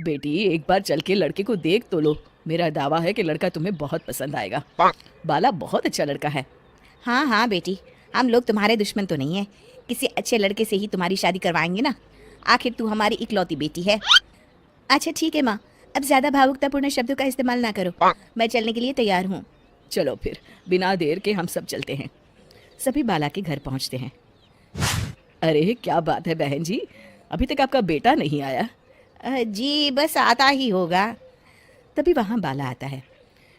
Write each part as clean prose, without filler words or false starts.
बेटी एक बार चल के लड़के को देख तो लो। मेरा दावा है कि लड़का तुम्हें बहुत पसंद आएगा। बाला बहुत अच्छा लड़का है। हाँ हाँ बेटी, हम लोग तुम्हारे दुश्मन तो नहीं है। किसी अच्छे लड़के से ही तुम्हारी शादी करवाएंगे ना। आखिर तू हमारी इकलौती बेटी है। अच्छा ठीक है माँ, अब ज्यादा भावुकतापूर्ण शब्दों का इस्तेमाल ना करो। मैं चलने के लिए तैयार हूँ। चलो फिर बिना देर के हम सब चलते हैं। सभी बाला के घर पहुंचते हैं। अरे क्या बात है बहन जी, अभी तक आपका बेटा नहीं आया? जी बस आता ही होगा। तभी वहाँ बाला आता है।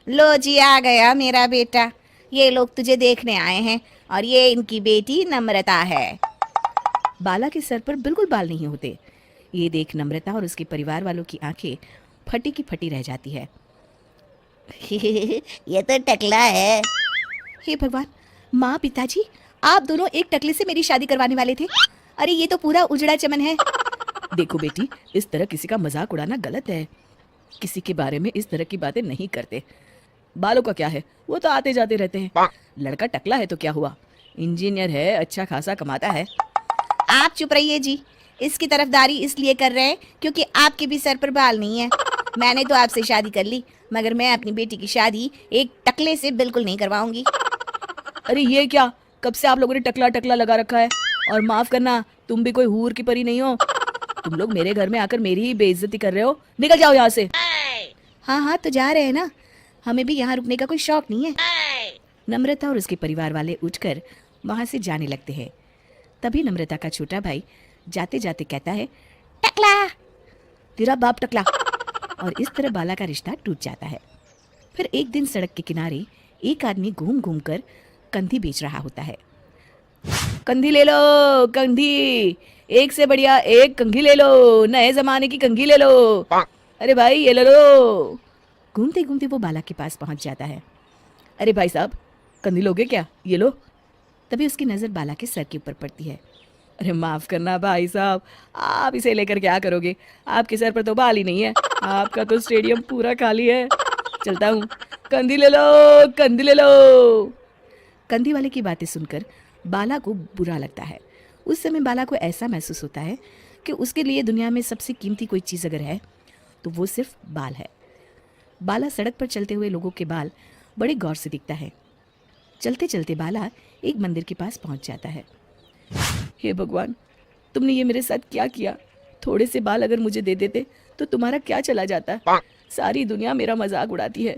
लो जी, आ गया मेरा बेटा। ये लोग तुझे देखने आए हैं और ये इनकी बेटी नम्रता है। बाला के सर पर बिल्कुल बाल नहीं होते। ये देख नम्रता और उसके परिवार वालों की आंखें फटी की फटी रह जाती है। ये तो टकला है। हे भगवान, माँ पिताजी आप दोनों एक टकले से मेरी शादी करवाने वाले थे। अरे ये तो पूरा उजड़ा चमन है। देखो बेटी, इस तरह किसी का मजाक उड़ाना गलत है। किसी के बारे में इस तरह की बातें नहीं करते। बालों का क्या है, वो तो आते जाते रहते हैं। लड़का टकला है तो क्या हुआ, इंजीनियर है, अच्छा खासा कमाता है। आप चुप रहिए जी। इसकी तरफदारी इसलिए कर रहे हैं क्योंकि आपके भी सर पर बाल नहीं है। मैंने तो आपसे शादी कर ली, मगर मैं अपनी बेटी की शादी एक टकले से बिल्कुल नहीं करवाऊंगी। अरे ये क्या, कब से आप लोगों ने टकला टकला लगा रखा है? और माफ करना, तुम भी कोई हूर की परी नहीं हो। तुम लोग मेरे घर में आकर मेरी ही बेइज्जती कर रहे हो। निकल जाओ यहाँ से। हाँ हाँ तो जा रहे हैं ना, हमें भी यहाँ रुकने का कोई शौक नहीं है। नम्रता और उसके परिवार वाले उठकर वहां से जाने लगते हैं। तभी नम्रता का छोटा भाई जाते जाते कहता है, टकला, तेरा बाप टकला। और इस तरह बाला का रिश्ता टूट जाता है। फिर एक दिन सड़क के किनारे एक आदमी घूम घूम कर कंधी बेच रहा होता है। कंधी ले लो, कंधी, एक से बढ़िया एक कंघी ले लो, नए जमाने की कंघी ले लो। अरे भाई ये ले लो। घूमते घूमते वो बाला के पास पहुंच जाता है। अरे भाई साहब, कंधी लोगे क्या? ये लो। तभी उसकी नज़र बाला के सर के ऊपर पड़ती है। अरे माफ़ करना भाई साहब, आप इसे लेकर क्या करोगे? आपके सर पर तो बाल ही नहीं है। आपका तो स्टेडियम पूरा खाली है। चलता हूँ, कंधी ले लो, कंधी ले लो। कंधी वाले की बातें सुनकर बाला को बुरा लगता है। उस समय बाला को ऐसा महसूस होता है कि उसके लिए दुनिया में सबसे कीमती कोई चीज़ अगर है तो वो सिर्फ बाल है। बाला सड़क पर चलते हुए लोगों के बाल बड़े गौर से दिखता है। चलते चलते बाला एक मंदिर के पास पहुंच जाता है। हे भगवान, तुमने ये मेरे साथ क्या किया? थोड़े से बाल अगर मुझे दे देते तो तुम्हारा क्या चला जाता? सारी दुनिया मेरा मजाक उड़ाती है।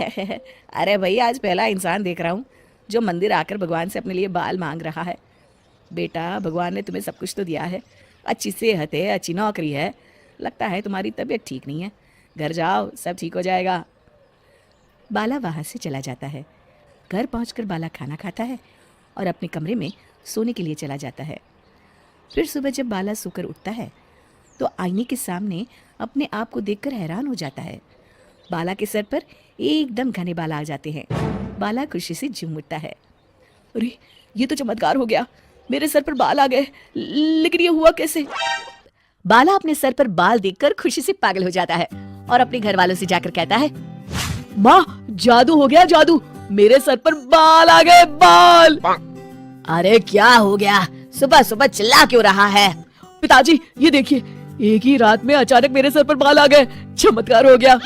अरे भैया, आज पहला इंसान देख रहा हूँ जो मंदिर आकर भगवान से अपने लिए बाल मांग रहा है। बेटा, भगवान ने तुम्हें सब कुछ तो दिया है, अच्छी सेहत है, अच्छी नौकरी है। लगता है तुम्हारी तबीयत ठीक नहीं है। घर जाओ, सब ठीक हो जाएगा। बाला वहाँ से चला जाता है। घर पहुंचकर बाला खाना खाता है और अपने कमरे में सोने के लिए चला जाता है। फिर सुबह जब बाला सोकर उठता है तो आईने के सामने अपने आप को देखकर हैरान हो जाता है। बाला के सर पर एकदम घने बाल आ जाते हैं। बाला खुशी से झूम उठता है। अरे ये तो चमत्कार हो गया, मेरे सर पर बाल आ गए। लेकिन ये हुआ कैसे? बाला अपने सर पर बाल देखकर खुशी से पागल हो जाता है और अपने घर वालों से जाकर कहता है, माँ जादू हो गया, जादू, मेरे सर पर बाल आ गए, बाल। अरे क्या हो गया, सुबह सुबह चिल्ला क्यों रहा है? पिताजी ये देखिए, एक ही रात में अचानक मेरे सर पर बाल आ गए। चमत्कार हो गया।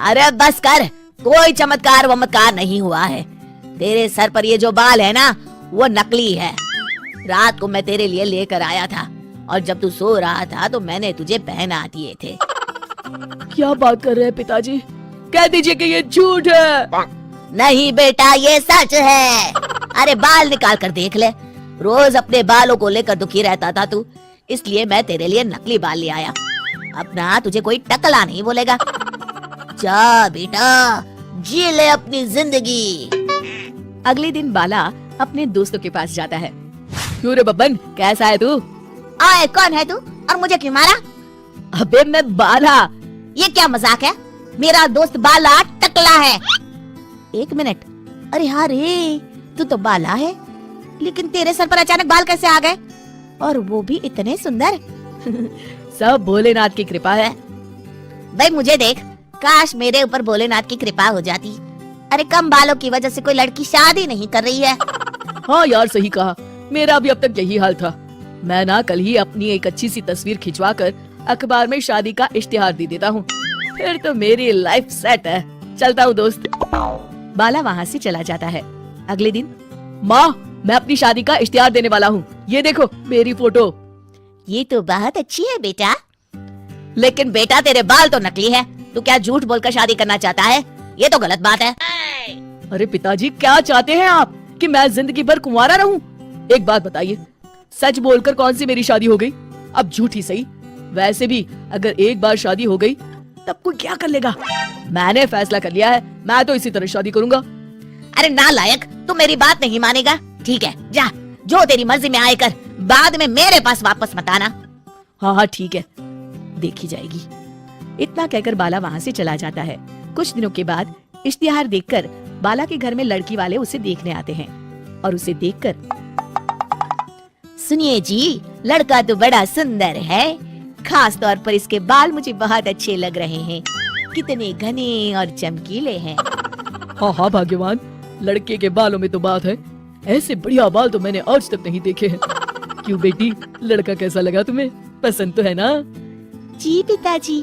अरे बस कर, कोई चमत्कार वमत्कार नहीं हुआ है। तेरे सर पर ये जो बाल है ना, वो नकली है। रात को मैं तेरे लिए लेकर आया था और जब तू सो रहा था तो मैंने तुझे पहना दिए थे। क्या बात कर रहे हैं पिताजी? कह दीजिए कि ये झूठ है। नहीं बेटा, ये सच है। अरे बाल निकाल कर देख ले। रोज अपने बालों को लेकर दुखी रहता था तू, इसलिए मैं तेरे लिए नकली बाल ले आया। अब ना तुझे कोई टकला नहीं बोलेगा। जा बेटा, जी ले अपनी जिंदगी। अगले दिन बाला अपने दोस्तों के पास जाता है। क्यों रे बब्बन, कैसा है तू? आए, कौन है तू और मुझे क्यों मारा? अबे मैं बाला। ये क्या मजाक है? मेरा दोस्त बाला टकला है। एक मिनट, अरे हाँ रे, तू तो बाला है, लेकिन तेरे सर पर अचानक बाल कैसे आ गए? और वो भी इतने सुंदर। सब भोलेनाथ की कृपा है। भाई मुझे देख, काश मेरे ऊपर भोलेनाथ की कृपा हो जाती। अरे कम बालों की वजह से कोई लड़की शादी नहीं कर रही है। हाँ यार, सही कहा, मेरा भी अब तक यही हाल था। मैं ना कल ही अपनी एक अच्छी सी तस्वीर खिंचवा कर अखबार में शादी का इश्तिहार दे देता हूँ, फिर तो मेरी लाइफ सेट है। चलता हूँ दोस्त। बाला वहाँ से चला जाता है। अगले दिन, माँ मैं अपनी शादी का इश्तिहार देने वाला हूँ, ये देखो मेरी फोटो। ये तो बहुत अच्छी है बेटा। लेकिन बेटा तेरे बाल तो नकली है, तू क्या झूठ बोलकर शादी करना चाहता है? ये तो गलत बात है। अरे पिताजी क्या चाहते हैं आप कि मैं जिंदगी भर कुंवारा रहूं? एक बात बताइए, सच बोलकर कौन सी मेरी शादी हो गई? अब झूठ ही सही। वैसे भी अगर एक बार शादी हो गई तब कोई क्या कर लेगा? मैंने फैसला कर लिया है, मैं तो इसी तरह शादी करूंगा। अरे नालायक, तू मेरी बात नहीं मानेगा। ठीक है, जा जो तेरी मर्जी में आए कर, बाद में मेरे पास वापस मत आना। हाँ हाँ ठीक है, देखी जाएगी। इतना कहकर बाला वहाँ से चला जाता है। कुछ दिनों के बाद इश्तिहार देखकर बाला के घर में लड़की वाले उसे देखने आते हैं और उसे देखकर, सुनिए जी, लड़का तो बड़ा सुंदर है, खास तौर पर इसके बाल मुझे बहुत अच्छे लग रहे हैं, कितने घने और चमकीले हैं। हाँ हाँ भाग्यवान, लड़के के बालों में तो बात है, ऐसे बढ़िया बाल तो मैंने आज तक नहीं देखे हैं। क्यों बेटी, लड़का कैसा लगा तुम्हें? पसंद तो है ना? जी पिताजी।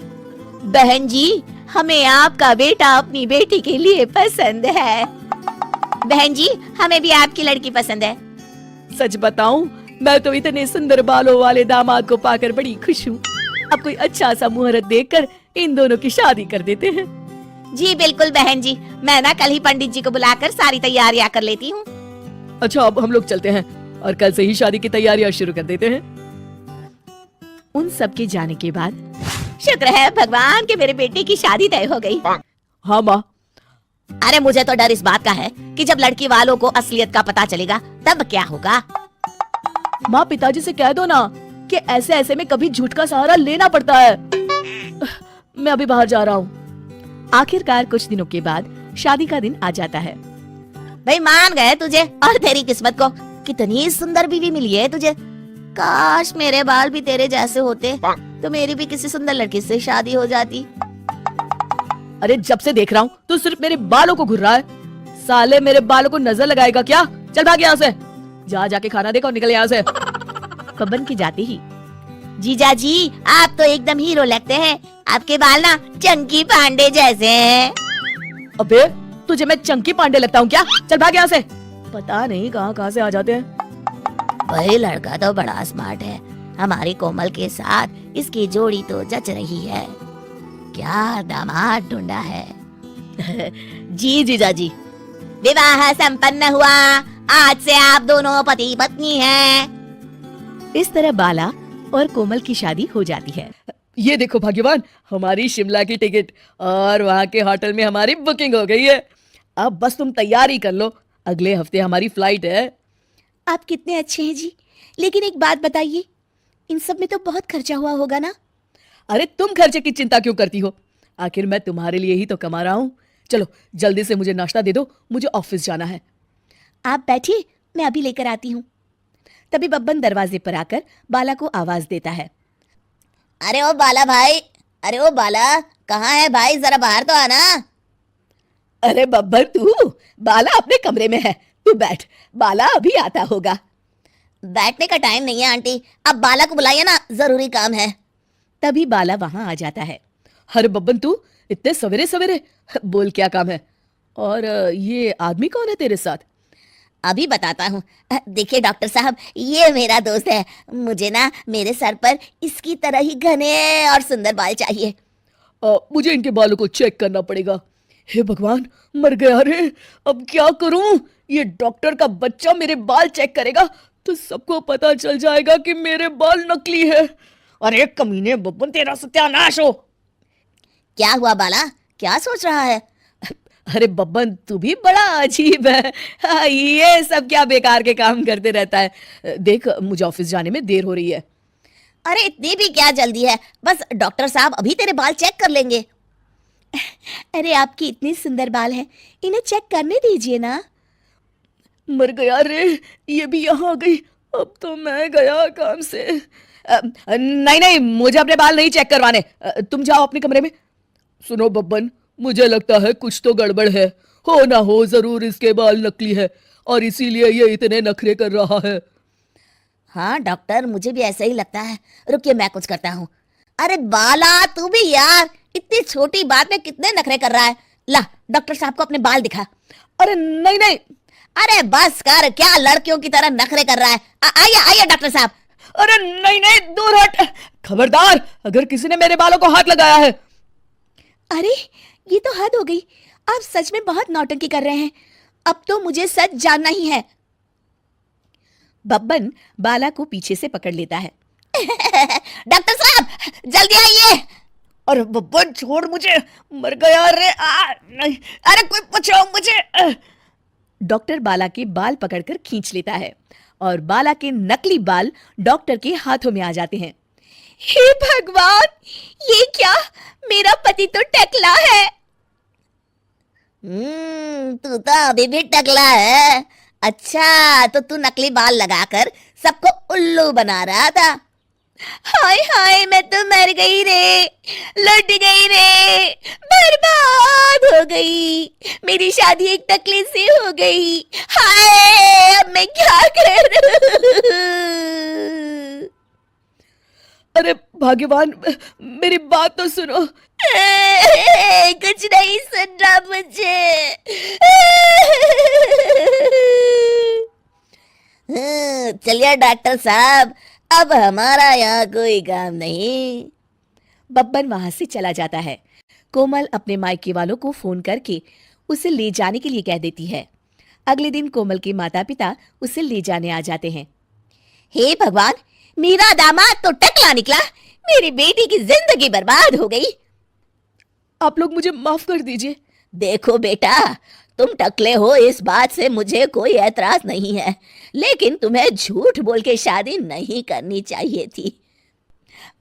बहन जी, हमें आपका बेटा अपनी बेटी के लिए पसंद है। बहन जी, हमें भी आपकी लड़की पसंद है। सच बताऊं, मैं तो इतने सुंदर बालों वाले दामाद को पाकर बड़ी खुश हूँ। अब कोई अच्छा सा मुहूर्त देखकर इन दोनों की शादी कर देते हैं। जी बिल्कुल बहन जी, मैं ना कल ही पंडित जी को बुलाकर सारी तैयारियां कर लेती हूँ। अच्छा अब हम लोग चलते हैं और कल से ही शादी की तैयारियां शुरू कर देते हैं। उन सब के जाने के बाद, शुक्र है भगवान कि मेरे बेटे की शादी तय हो गई। हाँ माँ। अरे मुझे तो डर इस बात का है कि जब लड़की वालों को असलियत का पता चलेगा तब क्या होगा। माँ पिताजी से कह दो ना कि ऐसे ऐसे में कभी झूठ का सहारा लेना पड़ता है। मैं अभी बाहर जा रहा हूँ। आखिरकार कुछ दिनों के बाद शादी का दिन आ जाता है। भाई मान गए तुझे और तेरी किस्मत को, कितनी सुंदर बीवी मिली है तुझे। काश मेरे बाल भी तेरे जैसे होते तो मेरी भी किसी सुंदर लड़की से शादी हो जाती। अरे जब से देख रहा हूँ तू सिर्फ मेरे बालों को घुर रहा है। साले मेरे बालों को नजर लगाएगा क्या? चल भाग यहाँ से, जा जाके खाना देखो और निकल यहाँ से। बब्बन की जाते ही, जीजा जी आप तो एकदम हीरो लगते हैं, आपके बाल ना चंकी पांडे जैसे हैं। अबे तुझे मैं चंकी पांडे लगता हूँ क्या? चल भाग यहाँ से। पता नहीं कहाँ कहाँ से आ जाते हैं। वही लड़का तो बड़ा स्मार्ट है, हमारी कोमल के साथ इसकी जोड़ी तो जच रही है। क्या दामाद ढूंढा है। जी जीजा जी। विवाह संपन्न हुआ, आज से आप दोनों पति पत्नी हैं। इस तरह बाला और कोमल की शादी हो जाती है। ये देखो भाग्यवान, हमारी शिमला की टिकट और वहाँ के होटल में हमारी बुकिंग हो गई है। अब बस तुम तैयारी कर लो, अगले हफ्ते हमारी फ्लाइट है। आप कितने अच्छे हैं जी, लेकिन एक बात बताइए, इन सब में तो बहुत खर्चा हुआ होगा ना? अरे तुम खर्चे की चिंता क्यों करती हो? आखिर मैं तुम्हारे लिए ही तो कमा रहा हूँ। चलो जल्दी से मुझे नाश्ता दे दो, मुझे ऑफिस जाना है। आप बैठिए, मैं अभी लेकर आती हूँ। तभी बब्बन दरवाजे पर आकर बाला को आवाज देता है। अरे ओ बाला भाई, अरे ओ बाला, कहाँ है भाई, जरा बाहर तो आना। अरे बब्बर तू, बाला अपने कमरे में है, तू बैठ, बाला अभी आता होगा। बैठने का टाइम नहीं है आंटी, अब बाला को बुलाइए ना, जरूरी काम है। तभी बाला वहां आ जाता है। अरे बब्बन तू इतने सवेरे सवेरे, बोल क्या काम है? और ये आदमी कौन है तेरे साथ? अभी बताता हूँ। देखिए डॉक्टर साहब, ये मेरा दोस्त है। मुझे ना मेरे सर पर इसकी तरह ही घने और सुंदर बाल चाहिए। मुझे इनके बालों को चेक करना पड़ेगा। हे भगवान, मर गया रे, अब क्या करूं? ये डॉक्टर का बच्चा मेरे बाल चेक करेगा तो सबको पता चल जाएगा कि मेरे बाल नकली है। अरे कमीने बब्बन, तेरा सत्यानाश हो। क्या हुआ बाला, क्या सोच रहा है? अरे बब्बन तू भी बड़ा अजीब है। ये सब क्या बेकार के काम करते रहता है। देख मुझे ऑफिस जाने में देर हो रही है। अरे इतनी भी क्या जल्दी है, बस डॉक्टर साहब अभी तेरे बाल चेक कर लेंगे। अरे आपकी इतनी सुंदर बाल हैं, इन्हें चेक करने दीजिए ना। मर गया रे, ये भी यहाँ आ गई, अब तो मैं गया काम से। नहीं नहीं, मुझे अपने बाल नहीं चेक करवाने, तुम जाओ अपने कमरे में। सुनो बब्बन, मुझे लगता है कुछ तो गड़बड़ है, हो ना हो जरूर इसके बाल नकली है और इसीलिए ये इतने नखरे कर रहा है। हाँ डॉक्टर, मुझे भी ऐसा ही लगता है। रुकिए मैं कुछ करता हूँ। अरे बाला तू भी यार, इतनी छोटी बात में कितने नखरे कर रहा है। ला डॉक्टर साहब को अपने बाल दिखा। अरे नहीं नहीं। अरे बस कर, क्या लड़कियों की तरह नखरे कर रहा है। आइए आइए डॉक्टर साहब। अरे नहीं नहीं, दूर हट। खबरदार अगर किसी ने मेरे बालों को हाथ लगाया है। अरे ये तो हद हो गई, आप सच में बहुत नौटंकी कर रहे हैं। अब तो मुझे सच जानना ही है। बब्बन बाला को पीछे से पकड़ लेता है। डॉक्टर साहब जल्दी आइए। और बब्बन छोड़ मुझे, मर गया रे। नहीं, अरे कोई बचाओ मुझे। डॉक्टर बाला के बाल पकड़कर खींच लेता है और बाला के नकली बाल डॉक्टर के हाथों में आ जाते हैं। हे भगवान, ये क्या, मेरा पति तो टकला है। तू तो अभी भी टकला है। अच्छा तो तू नकली बाल लगाकर सबको उल्लू बना रहा था। हाय हाय, मैं तो मर गई रे, लुट गई रे, बर्बाद हो गई। मेरी शादी एक टकले से हो गई। हाय अब मैं क्या करूं? अरे भगवान, मेरी बात तो सुनो। कुछ नहीं सुन रहा मुझे। चलिए डॉक्टर साहब, अब हमारा यहाँ कोई काम नहीं। बब्बन वहां से चला जाता है। कोमल अपने मायके वालों को फोन करके उसे ले जाने के लिए कह देती है। अगले दिन कोमल के माता पिता उसे ले जाने आ जाते हैं। हे भगवान, मेरा दामाद तो टकला निकला, मेरी बेटी की जिंदगी बर्बाद हो गई। आप लोग मुझे माफ कर दीजिए। देखो बेटा, तुम टकले हो इस बात से मुझे कोई एतराज नहीं है, लेकिन तुम्हें झूठ बोल के शादी नहीं करनी चाहिए थी।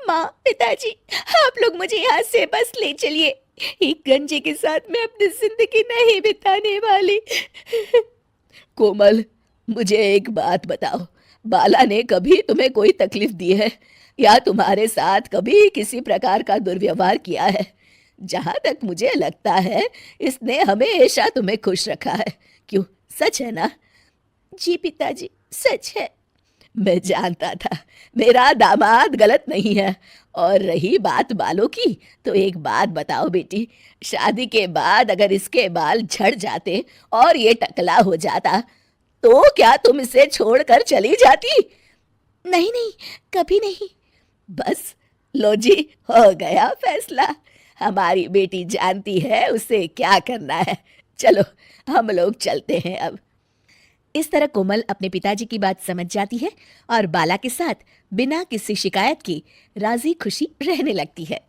माँ, पिताजी, आप लोग मुझे यहाँ से बस ले चलिए। एक गंजे के साथ मैं अपनी जिंदगी नहीं बिताने वाली। कोमल, मुझे एक बात बताओ, बाला ने कभी तुम्हें कोई तकलीफ दी है या तुम्हारे साथ कभी किसी प्रकार का दुर्व्यवहार किया है? जहां तक मुझे लगता है इसने हमेशा तुम्हें खुश रखा है। क्यों, सच है ना? जी पिताजी, सच है। मैं जानता था मेरा दामाद गलत नहीं है। और रही बात बालों की, तो एक बात बताओ बेटी, शादी के बाद अगर इसके बाल झड़ जाते और ये टकला हो जाता तो क्या तुम इसे छोड़कर चली जाती? नहीं नहीं, कभी नहीं। बस लो जी, हो गया फैसला। हमारी बेटी जानती है उसे क्या करना है। चलो हम लोग चलते हैं अब। इस तरह कोमल अपने पिताजी की बात समझ जाती है और बाला के साथ बिना किसी शिकायत के राजी खुशी रहने लगती है।